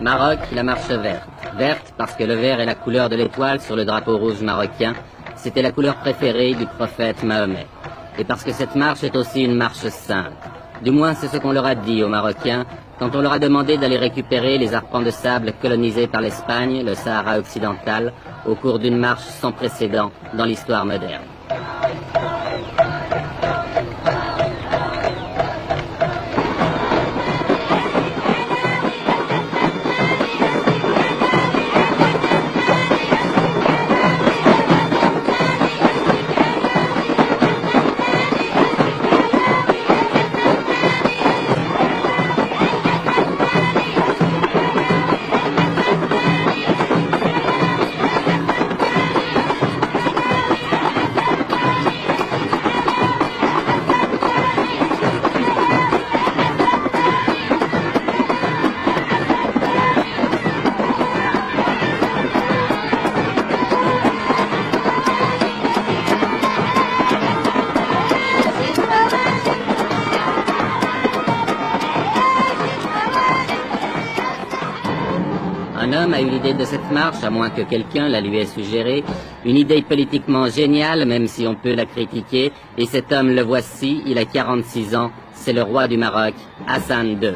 Maroc, la marche verte. Verte parce que le vert est la couleur de l'étoile sur le drapeau rouge marocain. C'était la couleur préférée du prophète Mahomet. Et parce que cette marche est aussi une marche sainte. Du moins, c'est ce qu'on leur a dit aux Marocains quand on leur a demandé d'aller récupérer les arpents de sable colonisés par l'Espagne, le Sahara occidental, au cours d'une marche sans précédent dans l'histoire moderne. Un homme a eu l'idée de cette marche, à moins que quelqu'un la lui ait suggérée, une idée politiquement géniale, même si on peut la critiquer, et cet homme, le voici, il a 46 ans, c'est le roi du Maroc, Hassan II.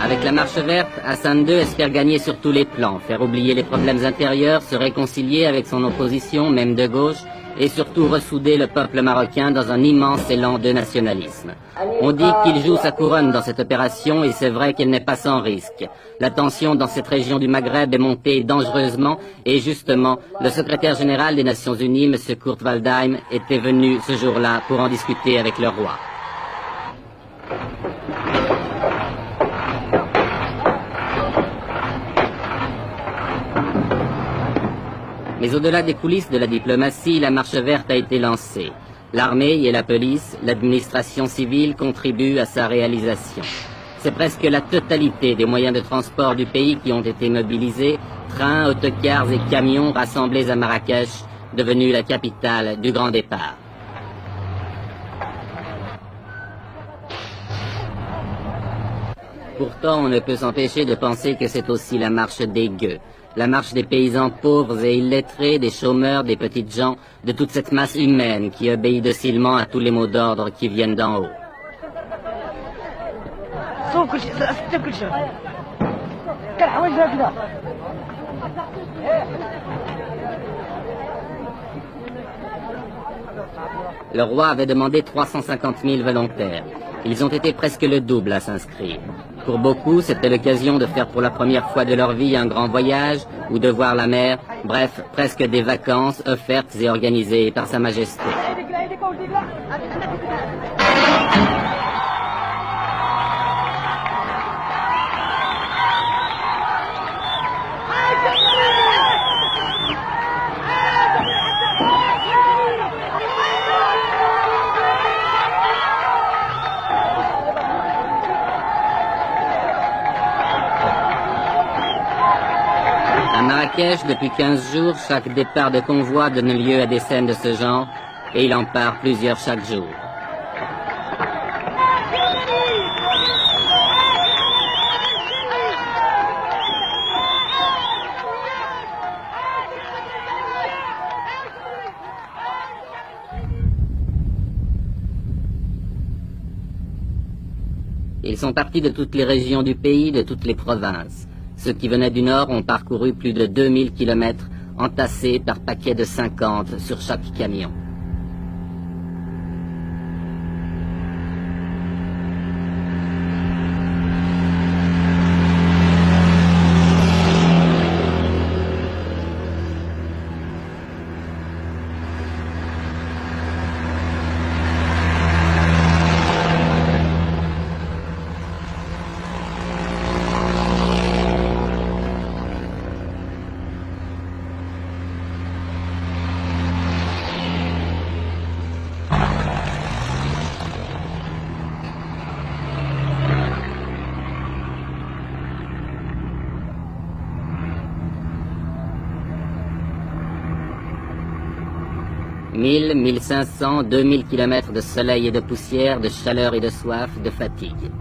Avec la marche verte, Hassan II espère gagner sur tous les plans, faire oublier les problèmes intérieurs, se réconcilier avec son opposition, même de gauche, et surtout ressouder le peuple marocain dans un immense élan de nationalisme. On dit qu'il joue sa couronne dans cette opération et c'est vrai qu'elle n'est pas sans risque. La tension dans cette région du Maghreb est montée dangereusement et justement, le secrétaire général des Nations Unies, M. Kurt Waldheim, était venu ce jour-là pour en discuter avec le roi. Mais au-delà des coulisses de la diplomatie, la marche verte a été lancée. L'armée et la police, l'administration civile contribuent à sa réalisation. C'est presque la totalité des moyens de transport du pays qui ont été mobilisés, trains, autocars et camions rassemblés à Marrakech, devenue la capitale du grand départ. Pourtant, on ne peut s'empêcher de penser que c'est aussi la marche des gueux. La marche des paysans pauvres et illettrés, des chômeurs, des petites gens, de toute cette masse humaine qui obéit docilement à tous les mots d'ordre qui viennent d'en haut. Le roi avait demandé 350 000 volontaires. Ils ont été presque le double à s'inscrire. Pour beaucoup, c'était l'occasion de faire pour la première fois de leur vie un grand voyage ou de voir la mer, bref, presque des vacances offertes et organisées par Sa Majesté. À Marrakech, depuis 15 jours, chaque départ de convoi donne lieu à des scènes de ce genre, et il en part plusieurs chaque jour. Ils sont partis de toutes les régions du pays, de toutes les provinces. Ceux qui venaient du nord ont parcouru plus de 2000 kilomètres, entassés par paquets de 50 sur chaque camion. 1000, 1500, 2000 kilomètres de soleil et de poussière, de chaleur et de soif, de fatigue.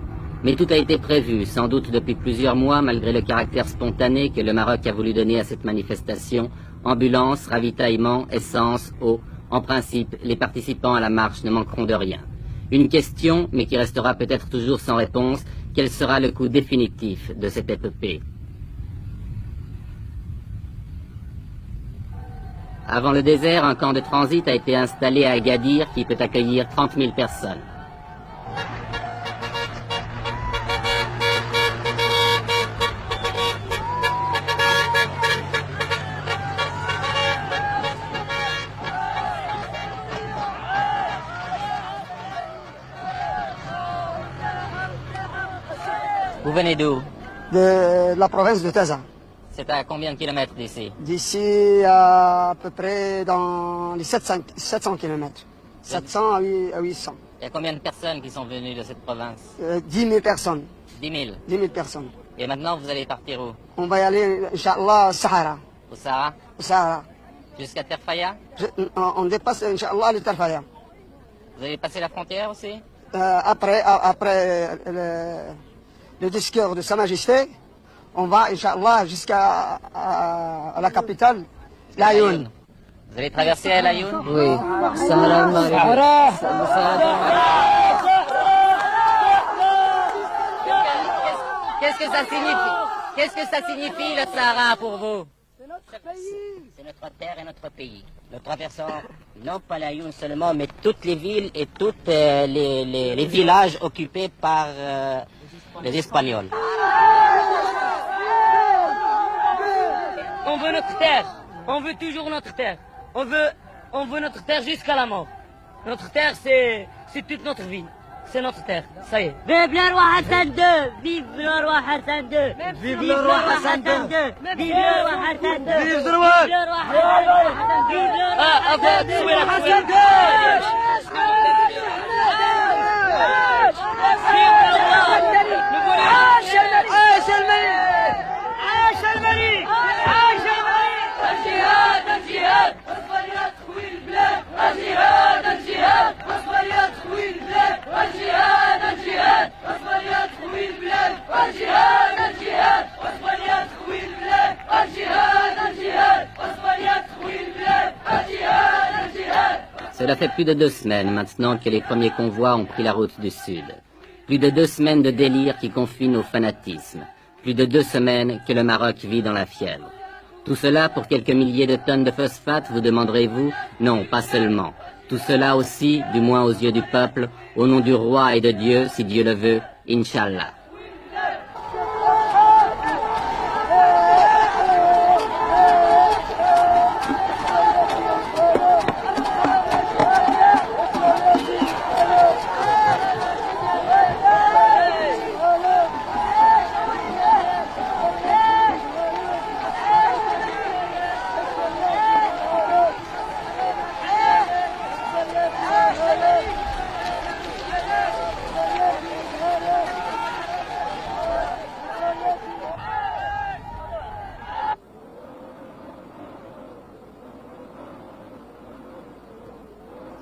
Mais tout a été prévu, sans doute depuis plusieurs mois, malgré le caractère spontané que le Maroc a voulu donner à cette manifestation. Ambulance, ravitaillement, essence, eau. En principe, les participants à la marche ne manqueront de rien. Une question, mais qui restera peut-être toujours sans réponse, quel sera le coût définitif de cette épopée? Avant le désert, un camp de transit a été installé à Agadir qui peut accueillir 30 000 personnes. Vous venez d'où? De la province de Taza. C'est à combien de kilomètres d'ici? D'ici à peu près dans les 700 km. 700 à 800. Il y a combien de personnes qui sont venues de cette province? 10 000 personnes. 10 000. 10 000 personnes. Et maintenant, vous allez partir où? On va y aller, Inch'Allah, au Sahara. Au Sahara? Au Sahara. Jusqu'à Terfaya? On dépasse, Inch'Allah, le Tarfaya. Vous allez passer la frontière aussi? Après le discours de Sa Majesté, on va, Inch'Allah, jusqu'à la capitale, Laayoune. Vous allez traverser à Laayoune? Oui. Qu'est-ce que ça signifie? Qu'est-ce que ça signifie le Sahara pour vous? C'est notre terre et notre pays. Nous traversons non pas Laayoune seulement, mais toutes les villes et tous les villages occupés par les Espagnols. On veut notre terre. On veut toujours notre terre. On veut notre terre jusqu'à la mort. Notre terre, c'est toute notre vie. C'est notre terre. Ça y est. Vive le roi Hassan II. Vive le roi Hassan II. Vive le roi Hassan II. Vive le roi Hassan II. Vive le roi Hassan II. Vive le roi Hassan II. Cela fait plus de 2 semaines maintenant que les premiers convois ont pris la route du Sud. Plus de 2 semaines de délire qui confine au fanatisme. Plus de 2 semaines que le Maroc vit dans la fièvre. Tout cela pour quelques milliers de tonnes de phosphate, vous demanderez-vous? Non, pas seulement. Tout cela aussi, du moins aux yeux du peuple, au nom du roi et de Dieu, si Dieu le veut, Inch'Allah.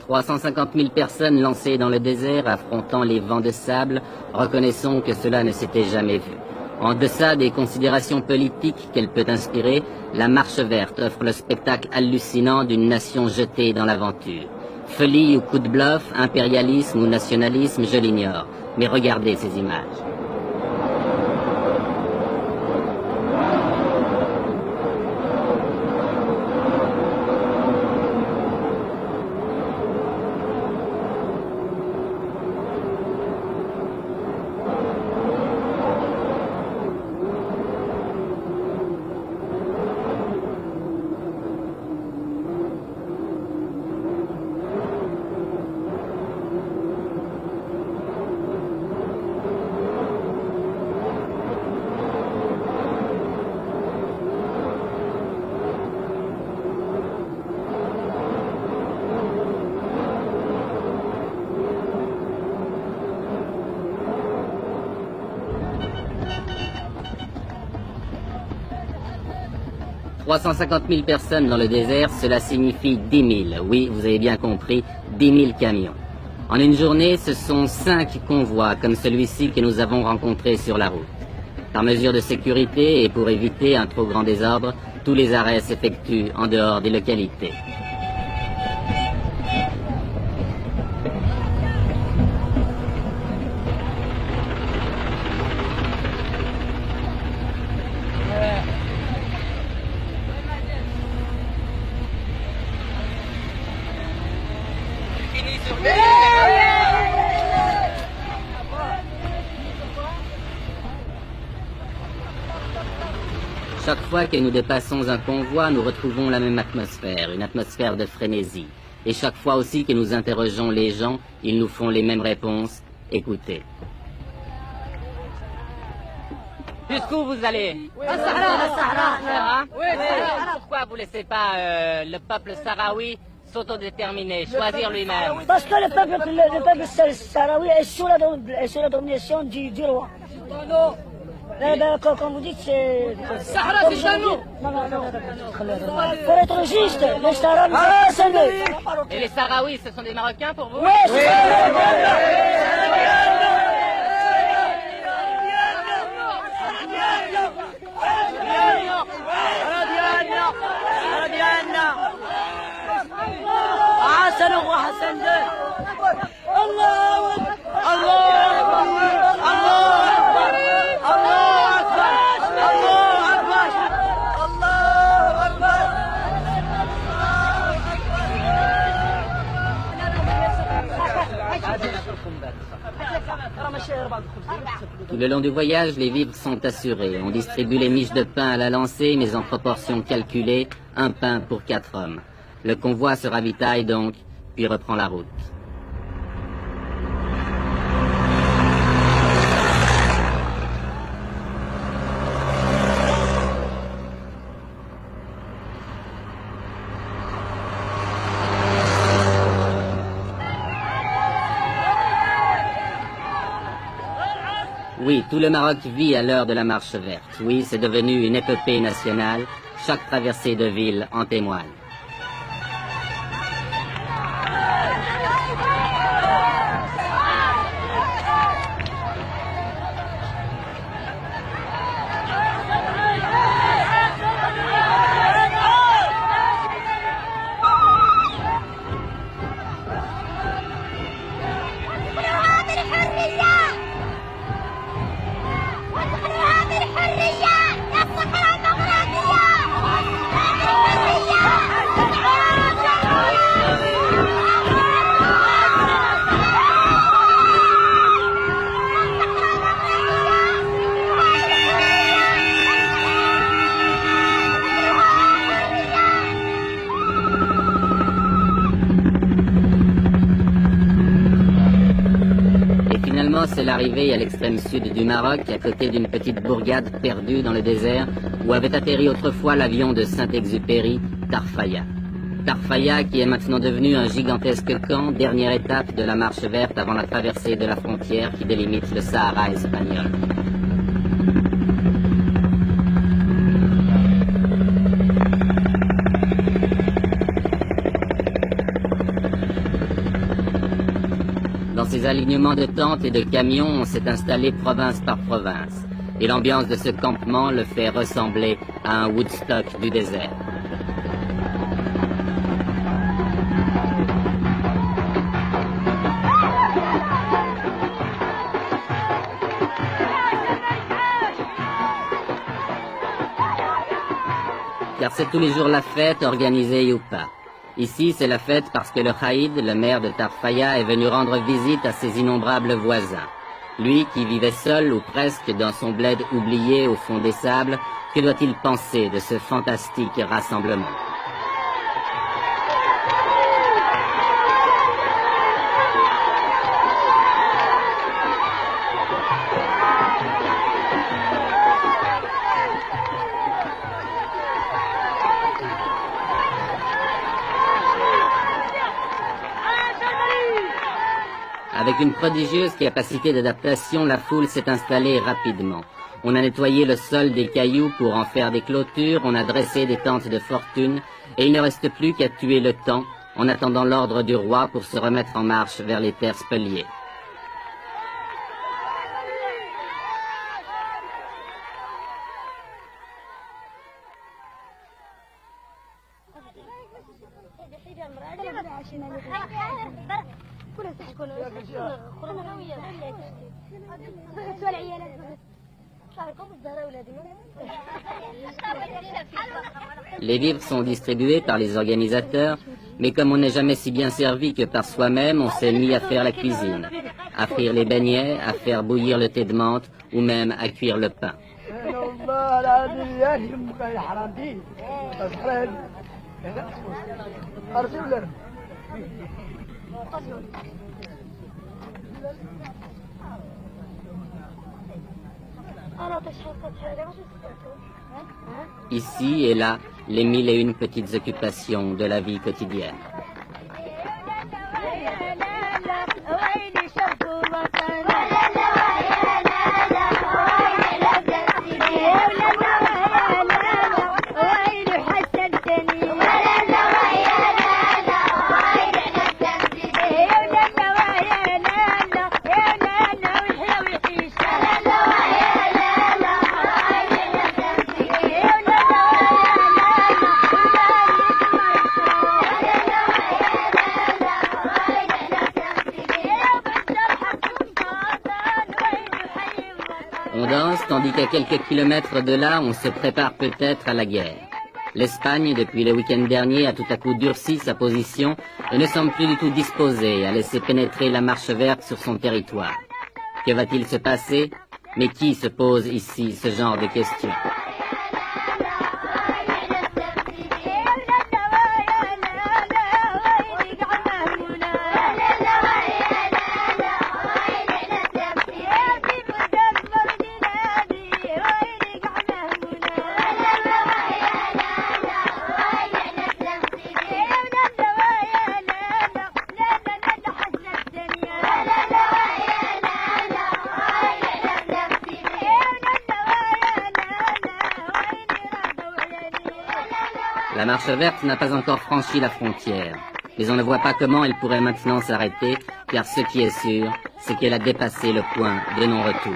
« 350 000 personnes lancées dans le désert, affrontant les vents de sable, reconnaissons que cela ne s'était jamais vu. En deçà des considérations politiques qu'elle peut inspirer, la Marche verte offre le spectacle hallucinant d'une nation jetée dans l'aventure. Folie ou coup de bluff, impérialisme ou nationalisme, je l'ignore. Mais regardez ces images. 350 000 personnes dans le désert, cela signifie 10 000. Oui, vous avez bien compris, 10 000 camions. En une journée, ce sont 5 convois comme celui-ci que nous avons rencontré sur la route. Par mesure de sécurité et pour éviter un trop grand désordre, tous les arrêts s'effectuent en dehors des localités. Chaque fois que nous dépassons un convoi, nous retrouvons la même atmosphère, une atmosphère de frénésie. Et chaque fois aussi que nous interrogeons les gens, ils nous font les mêmes réponses. Écoutez. Jusqu'où vous allez? Sahara. Pourquoi vous ne laissez pas le peuple sahraoui s'autodéterminer, choisir lui-même? Parce que le peuple sahraoui est sous la domination du roi. Comme vous dites, c'est... Sahara, c'est chez nous. Non. Pour être juste, les Sahraouis, c'est nous. Et les Sahraouis, ce sont des Marocains pour vous? Oui, Tout le long du voyage, les vivres sont assurés. On distribue les miches de pain à la lancée, mais en proportion calculée, un pain pour 4 hommes. Le convoi se ravitaille donc, puis reprend la route. Oui, tout le Maroc vit à l'heure de la marche verte. Oui, c'est devenu une épopée nationale. Chaque traversée de ville en témoigne. C'est l'arrivée à l'extrême sud du Maroc, à côté d'une petite bourgade perdue dans le désert, où avait atterri autrefois l'avion de Saint-Exupéry, Tarfaya. Tarfaya qui est maintenant devenu un gigantesque camp, dernière étape de la marche verte avant la traversée de la frontière qui délimite le Sahara espagnol. Dans ces alignements de tentes et de camions, on s'est installé province par province. Et l'ambiance de ce campement le fait ressembler à un Woodstock du désert. Car c'est tous les jours la fête, organisée ou pas. Ici, c'est la fête parce que le Khaïd, le maire de Tarfaya, est venu rendre visite à ses innombrables voisins. Lui, qui vivait seul ou presque dans son bled oublié au fond des sables, que doit-il penser de ce fantastique rassemblement? Avec une prodigieuse capacité d'adaptation, la foule s'est installée rapidement. On a nettoyé le sol des cailloux pour en faire des clôtures, on a dressé des tentes de fortune, et il ne reste plus qu'à tuer le temps en attendant l'ordre du roi pour se remettre en marche vers les terres spoliées. Les vivres sont distribués par les organisateurs, mais comme on n'est jamais si bien servi que par soi-même, on s'est mis à faire la cuisine, à frire les beignets, à faire bouillir le thé de menthe ou même à cuire le pain. Ici et là, les 1001 petites occupations de la vie quotidienne. On danse, tandis qu'à quelques kilomètres de là, on se prépare peut-être à la guerre. L'Espagne, depuis le week-end dernier, a tout à coup durci sa position et ne semble plus du tout disposée à laisser pénétrer la marche verte sur son territoire. Que va-t-il se passer? Mais qui se pose ici ce genre de questions? La marche verte n'a pas encore franchi la frontière, mais on ne voit pas comment elle pourrait maintenant s'arrêter, car ce qui est sûr, c'est qu'elle a dépassé le point de non-retour.